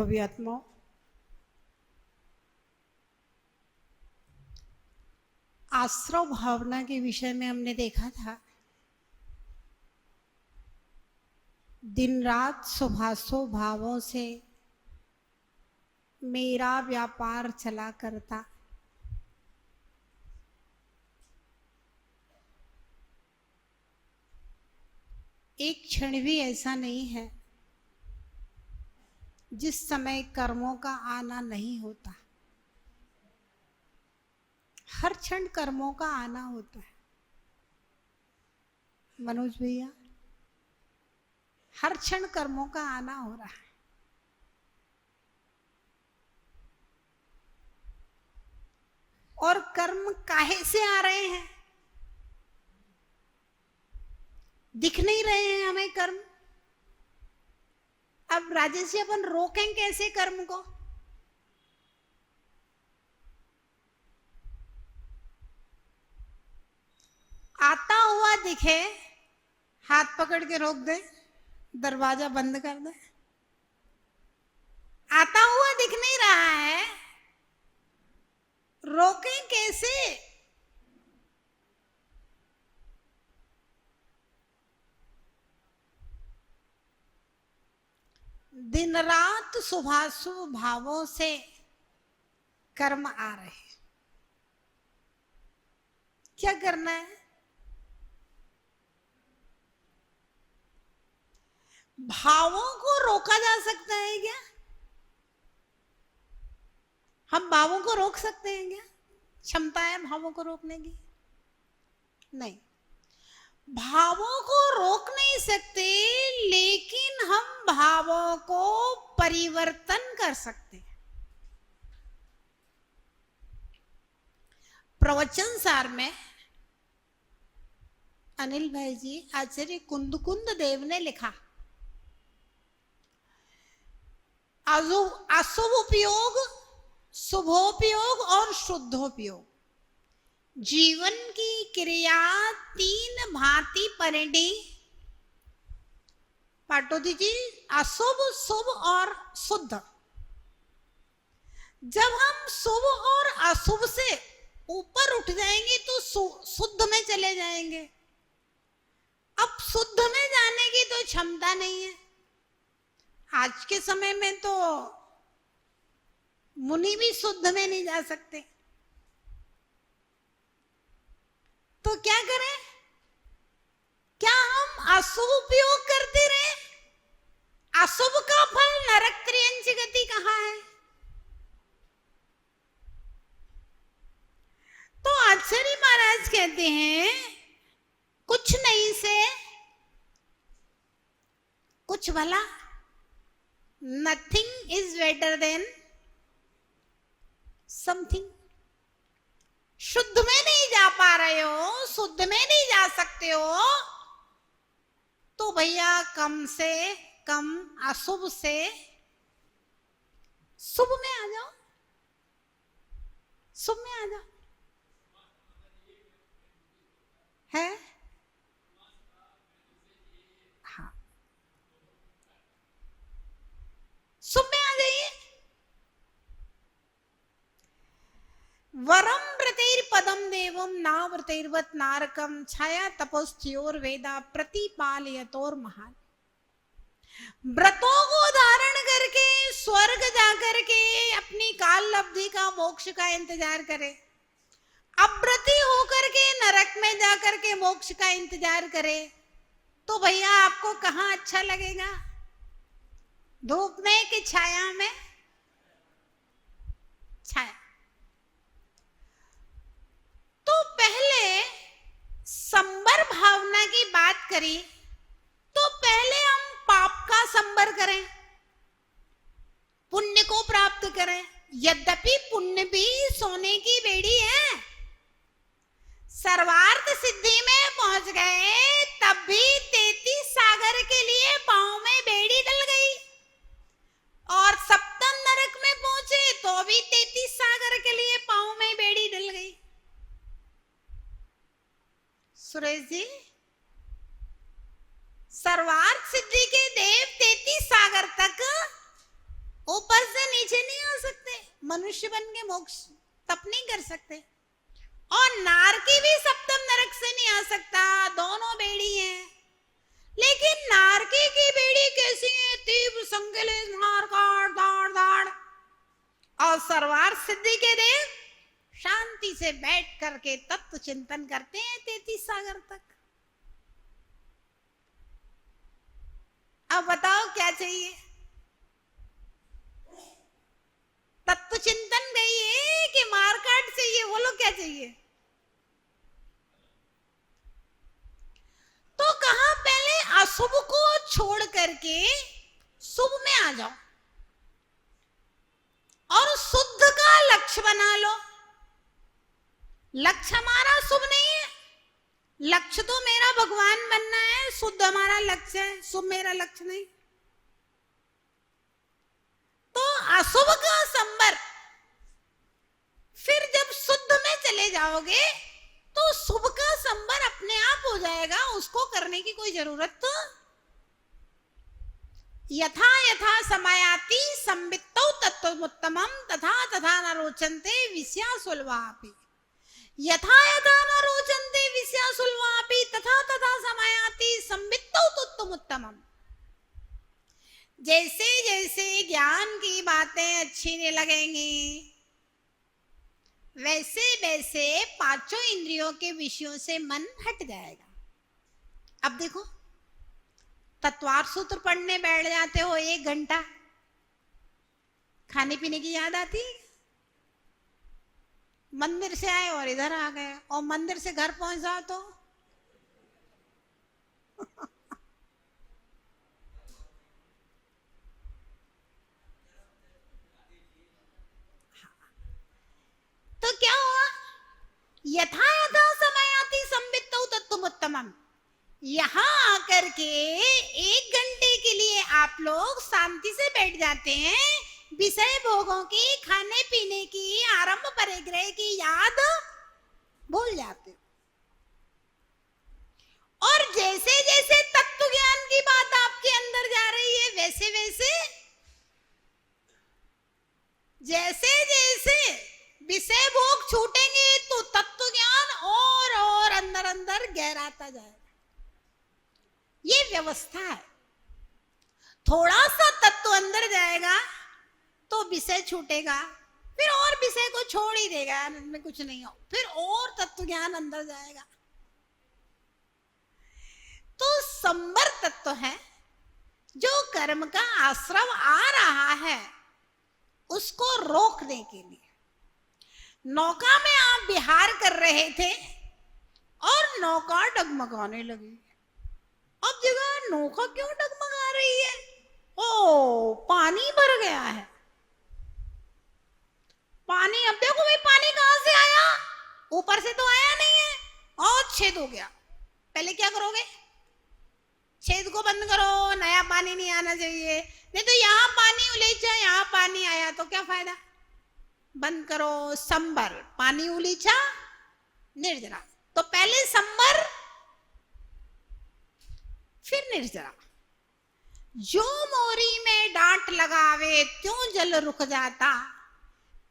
अनुभवी आत्माओं, आश्रव भावना के विषय में हमने देखा था दिन रात सुभाषो भावों से मेरा व्यापार चला करता। एक क्षण भी ऐसा नहीं है जिस समय कर्मों का आना नहीं होता। हर क्षण कर्मों का आना होता है। मनोज भैया, हर क्षण कर्मों का आना हो रहा है। और कर्म काहे से आ रहे हैं? दिख नहीं रहे हैं हमें कर्म। अब राजेश जी, अपन रोकें कैसे कर्म को? आता हुआ दिखे, हाथ पकड़ के रोक दे, दरवाजा बंद कर दे। आता हुआ दिख नहीं रहा है, रोकें कैसे? दिन रात शुभाशुभ भावों से कर्म आ रहे हैं। क्या करना है? भावों को रोका जा सकता है क्या? हम भावों को रोक सकते हैं क्या? क्षमता है भावों को रोकने की? नहीं, भावों को रोक नहीं सकते, लेकिन हम भावों को परिवर्तन कर सकते हैं। प्रवचन सार में अनिल भाई जी, आचार्य कुंद देव ने लिखा, अशुभ उपयोग, शुभोपयोग और शुद्धोपयोग। जीवन की क्रिया तीन भांति परिणि। पाटोदी जी, अशुभ, शुभ और शुद्ध। जब हम शुभ और अशुभ से ऊपर उठ जाएंगे तो शुद्ध में चले जाएंगे। अब शुद्ध में जाने की तो क्षमता नहीं है। आज के समय में तो मुनि भी शुद्ध में नहीं जा सकते। तो क्या करें? क्या हम अशुभ उपयोग करते रहे? अशुभ का फल नरक त्रियंच गति कहाँ है? तो आचार्य महाराज कहते हैं, कुछ नहीं से कुछ भला। Nothing is better than something. शुद्ध में नहीं जा पा रहे हो, शुद्ध में नहीं जा सकते हो, तो भैया कम से कम अशुभ से शुभ में आ जाओ, शुभ में आ जाओ। है? हाँ, शुभ में आ जाइए। वरम व्रतेर पदम देवम ना व्रतेर्वत नारकम छाया तपोस्थ्योर वेदा प्रतिपालयतोर महान। व्रतों को धारण करके स्वर्ग जाकर के अपनी काल लब्धि का, मोक्ष का इंतजार करे। अव्रती होकर के नरक में जाकर के मोक्ष का इंतजार करे, तो भैया आपको कहां अच्छा लगेगा? धूप में कि छाया में? छाया। तो पहले संबर भावना की बात करी, तो पहले हम पाप का संबर करें, पुण्य को प्राप्त करें। यद्यपि पुण्य भी सोने की बेड़ी है। सर्वार्थ सिद्धि में पहुंच गए, तब भी 33 सागर के लिए पांव में बेड़ी डल गई। और सप्तम नरक में पहुंचे तो भी 33 सागर के लिए पांव में बेड़ी डल गई। सुरेश जी, सर्वार्थ सिद्धि के देव 33 सागर तक ऊपर मनुष्य बन के मोक्ष तप नहीं कर सकते। और नारकी भी सप्तम नरक से नहीं आ सकता, दोनों बेड़ी हैं। लेकिन नारकी की बेड़ी कैसी है? तीव्र संकेले मार काट दाड़ दाड़। और सर्वार सिद्धि के देव शांति से बैठ करके तत्व चिंतन करते हैं 33 सागर तक। अब बताओ क्या चाहिए? तत्व चिंतन चाहिए कि मारकाट चाहिए? बोलो क्या चाहिए? तो कहा पहले अशुभ को छोड़ करके शुभ में आ जाओ और शुद्ध का लक्ष्य बना लो। लक्ष्य हमारा शुभ नहीं है, लक्ष्य तो मेरा भगवान बनना है, शुद्ध हमारा लक्ष्य है, शुभ मेरा लक्ष्य नहीं। तो अशुभ का संबर, फिर जब शुद्ध में चले जाओगे तो शुभ का संबर अपने आप हो जाएगा, उसको करने की कोई जरूरत तो। यथा यथा समयाति संवित्तौ तत्त्वमुत्तमं तथा तथा न रोचन्ते विषयासुलवापि। यथा यथा न रोचन्ते विषयासुलवापि तथा तथा समयाति संवित्तौ तत्त्वमुत्तमम्। जैसे जैसे ज्ञान की बातें अच्छी नहीं लगेंगी, वैसे वैसे पांचों इंद्रियों के विषयों से मन हट जाएगा। अब देखो, तत्वार्थ सूत्र पढ़ने बैठ जाते हो 1 घंटा, खाने पीने की याद आती? मंदिर से आए और इधर आ गए, और मंदिर से घर पहुंच जाओ तो तो क्या हुआ? यथा यथा समयाति संवित्तौ तत्त्वमुत्तमम्। यहां आकर के 1 घंटे के लिए आप लोग शांति से बैठ जाते हैं, विषय भोगों की, खाने पीने की, आरंभ परिग्रह की याद भूल जाते हो। और जैसे जैसे तत्व ज्ञान की बात आपके अंदर जा रही है, वैसे वैसे जैसे जैसे विषय भोग छूटेंगे तो तत्व ज्ञान और अंदर अंदर गहराता जाएगा। ये व्यवस्था है। थोड़ा सा तत्व अंदर जाएगा तो विषय छूटेगा, फिर और विषय को छोड़ ही देगा, इनमें कुछ नहीं हो, फिर और तत्व ज्ञान अंदर जाएगा। तो संबर तत्व है जो कर्म का आश्रव आ रहा है उसको रोकने के लिए। नौका में आप विहार कर रहे थे और नौका डगमगाने लगी। अब जगह नौका क्यों डगमगा रही है? ओ, पानी भर गया है। पानी, अब देखो भाई पानी कहां से आया? ऊपर से तो आया नहीं है, और छेद हो गया। पहले क्या करोगे? छेद को बंद करो, नया पानी नहीं आना चाहिए। नहीं तो यहाँ पानी उलीचा, यहाँ पानी आया तो क्या फायदा? बंद करो। संबर, पानी उलीचा, निर्जरा। तो पहले संबर फिर निर्जरा। जो मोरी में डांट लगावे त्यों जल रुक जाता,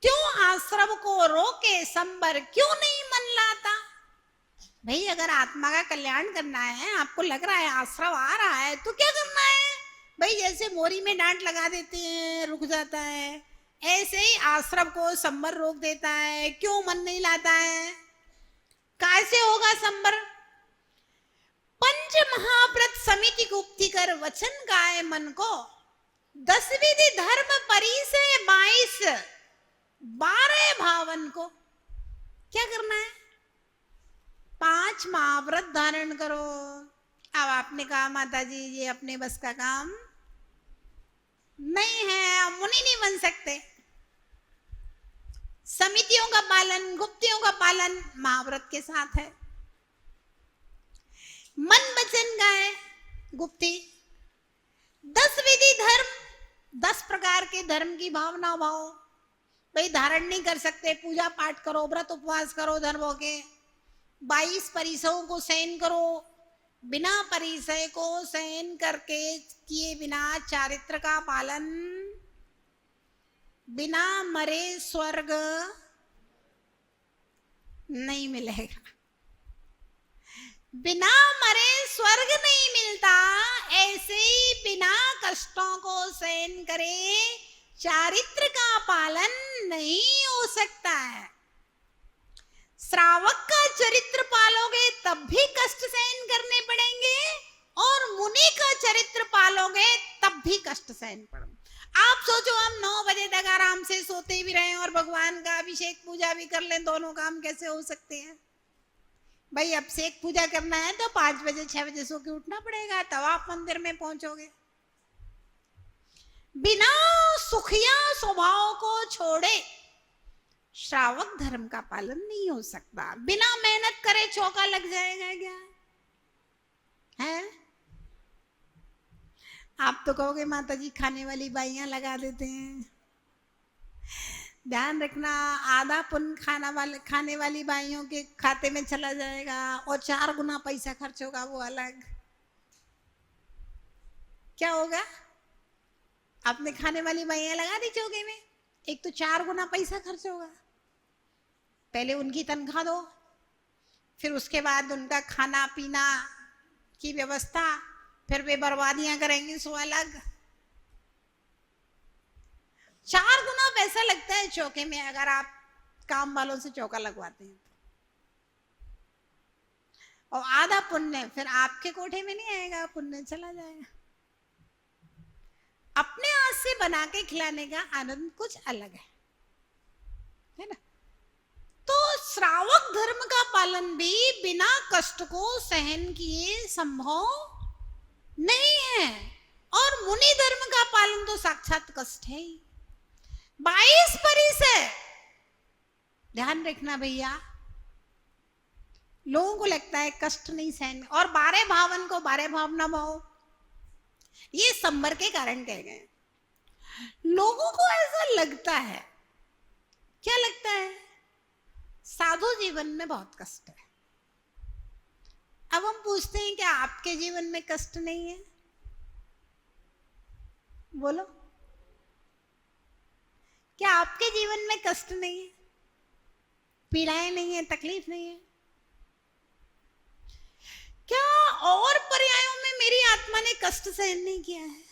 त्यों आश्रम को रोके संबर क्यों नहीं मन लाता। भाई अगर आत्मा का कल्याण करना है, आपको लग रहा है आश्रम आ रहा है, तो क्या करना है? भाई जैसे मोरी में डांट लगा देते हैं, रुक जाता है, ऐसे ही आश्रम को संबर रोक देता है। क्यों मन नहीं लाता है? कैसे होगा संबर? पंच महाव्रत समिति गुप्ति कर वचन गाए मन को, 10 विधि धर्म परी से 22 12 भावन को। क्या करना है? 5 महाव्रत धारण करो। अब आपने कहा माता जी ये अपने बस का काम नहीं है, हम मुनि नहीं बन सकते। समितियों का पालन, गुप्तियों का पालन महाव्रत के साथ है। मन वचन गाए गुप्ति, 10 विधि धर्म, 10 प्रकार के धर्म की भावना भाव। भाई धारण नहीं कर सकते, पूजा पाठ करो, व्रत उपवास करो धर्मों के, 22 परिसयों को सहन करो, बिना परिसय को सहन करके किए बिना चारित्र का पालन बिना मरे स्वर्ग नहीं मिलेगा, बिना मरे स्वर्ग नहीं मिलता। ऐसे ही बिना कष्टों को सहन करे चारित्र का पालन नहीं हो सकता है। श्रावक का चरित्र पालोगे तब भी कष्ट सहन करने पड़ेंगे, और मुनि का चरित्र पालोगे तब भी कष्ट सहन पड़ेंगे। आप सोचो, हम 9 बजे तक आराम से सोते भी रहे और भगवान का अभिषेक पूजा भी कर लें, दोनों काम कैसे हो सकते हैं भाई? अभिषेक पूजा करना है तो 5 बजे 6 बजे सो के उठना पड़ेगा, तब आप मंदिर में पहुंचोगे। बिना सुखिया स्वभाव को छोड़े श्रावक धर्म का पालन नहीं हो सकता। बिना मेहनत करे चौका लग जाएगा क्या है? आप तो कहोगे माता जी खाने वाली बाइयां लगा देते हैं। ध्यान रखना, आधा पुण्य खाने वाली बाइयों के खाते में चला जाएगा और 4 गुना पैसा खर्च होगा, वो अलग। क्या होगा? आपने खाने वाली बाइयां लगा दी चौके में, एक तो 4 गुना पैसा खर्च होगा। पहले उनकी तनख्वाह दो, फिर उसके बाद उनका खाना पीना की व्यवस्था, फिर वे बर्बादियां करेंगी सो अलग। 4 गुना पैसा लगता है चौके में अगर आप काम वालों से चौका लगवाते हैं। और आधा पुण्य फिर आपके कोठे में नहीं आएगा, पुण्य चला जाएगा। अपने हाथ से बना के खिलाने का आनंद कुछ अलग है ना? तो श्रावक धर्म का पालन भी बिना कष्ट को सहन किए संभव नहीं है, और मुनि धर्म का पालन तो साक्षात कष्ट है ही। 22 परिसर ध्यान रखना भैया, लोगों को लगता है कष्ट नहीं सहन, और 12 भावन को 12 भाव न भाव, ये संबर के कारण कह गए। लोगों को ऐसा लगता है, क्या लगता है? साधु जीवन में बहुत कष्ट है। अब हम पूछते हैं क्या आपके जीवन में कष्ट नहीं है? बोलो, क्या आपके जीवन में कष्ट नहीं है, पीड़ाएं नहीं है, तकलीफ नहीं है? क्या और पर्यायों में मेरी आत्मा ने कष्ट सहन नहीं किया है?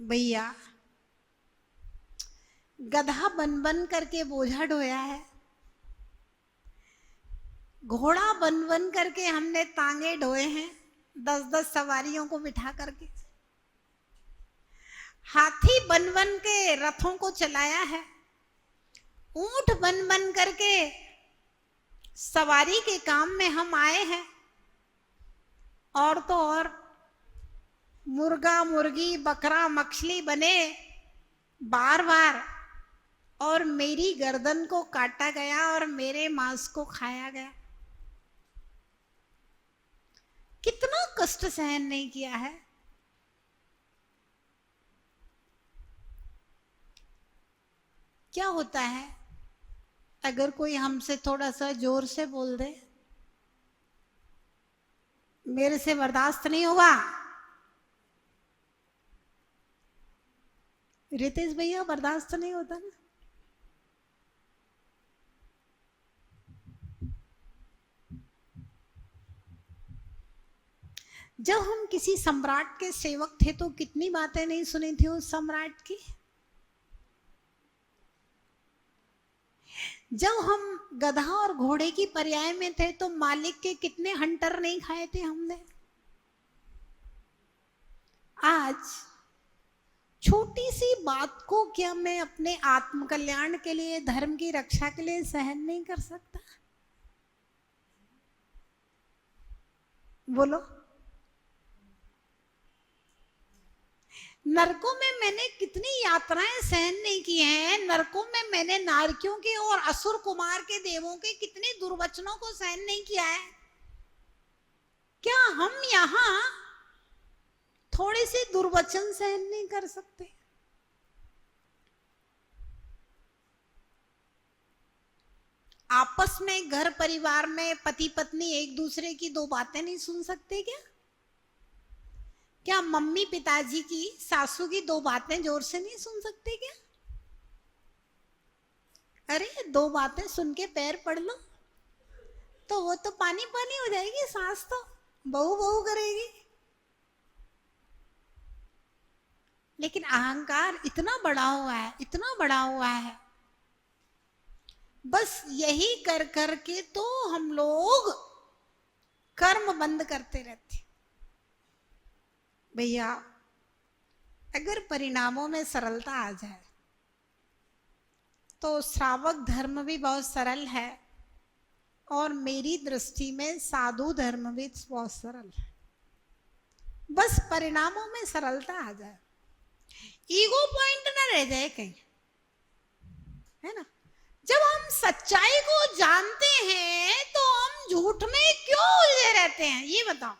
भैया, गधा बन बन करके बोझा ढोया है, घोड़ा बन बन करके हमने तांगे ढोए हैं 10-10 सवारियों को बिठा करके, हाथी बन बन के रथों को चलाया है, ऊंट बन बन करके सवारी के काम में हम आए हैं, और तो और मुर्गा मुर्गी बकरा मछली बने बार बार, और मेरी गर्दन को काटा गया और मेरे मांस को खाया गया। कितना कष्ट सहन नहीं किया है? क्या होता है अगर कोई हमसे थोड़ा सा जोर से बोल दे, मेरे से बर्दाश्त नहीं होगा? रितेश भैया, बर्दाश्त नहीं होता ना? जब हम किसी सम्राट के सेवक थे तो कितनी बातें नहीं सुनी थी उस सम्राट की। जब हम गधा और घोड़े की पर्याय में थे तो मालिक के कितने हंटर नहीं खाए थे हमने। आज छोटी सी बात को क्या मैं अपने आत्म कल्याण के लिए, धर्म की रक्षा के लिए सहन नहीं कर सकता? बोलो, नरकों में मैंने कितनी यात्राएं सहन नहीं की हैं, नरकों में मैंने नारकियों के और असुर कुमार के देवों के कितने दुर्वचनों को सहन नहीं किया है। क्या हम यहां थोड़े से दुर्वचन सहन नहीं कर सकते? आपस में घर परिवार में पति पत्नी एक दूसरे की 2 बातें नहीं सुन सकते क्या? क्या मम्मी पिताजी की, सासू की दो बातें जोर से नहीं सुन सकते क्या? अरे दो बातें सुन के पैर पड़ लो तो वो तो पानी पानी हो जाएगी, सांस तो बहू बहू करेगी। लेकिन अहंकार इतना बड़ा हुआ है, इतना बड़ा हुआ है, बस यही कर कर के तो हम लोग कर्म बंद करते रहते। भैया अगर परिणामों में सरलता आ जाए तो श्रावक धर्म भी बहुत सरल है, और मेरी दृष्टि में साधु धर्म भी बहुत सरल है। बस परिणामों में सरलता आ जाए, ईगो पॉइंट ना रह जाए कहीं, है ना। जब हम सच्चाई को जानते हैं तो हम झूठ में क्यों उलझे रहते हैं, ये बताओ।